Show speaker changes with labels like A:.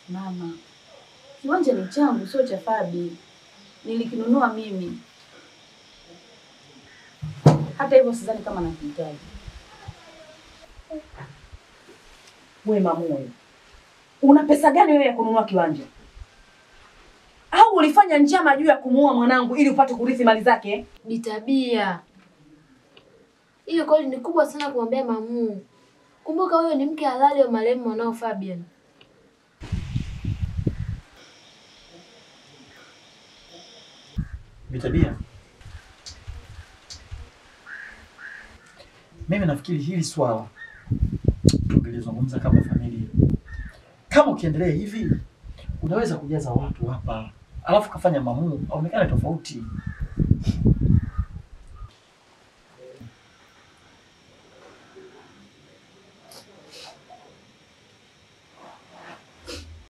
A: Mama, kiwanja ni changu, sio cha Fabi. Nilikinunua mimi. Hata hivyo sidhani kama nakihitaji.
B: Wewe mamuwe, una pesa gani wewe ya kununua kiwanja? Au ulifanya njama juu ya kumuoa mwanangu ili upate kurithi mali zake?
C: Bitabia. Hiyo kweli ni kubwa sana kumwambia mamu. Kumbuka wewe ni mke halali wa marehemu mwanao Fabian.
D: Bitabia, mimi nafikiri hili swala tungelizungumza kama familia. Kama ukiendelea hivi, unaweza kujaza watu hapa, alafu kafanya maamuzi aonekane tofauti.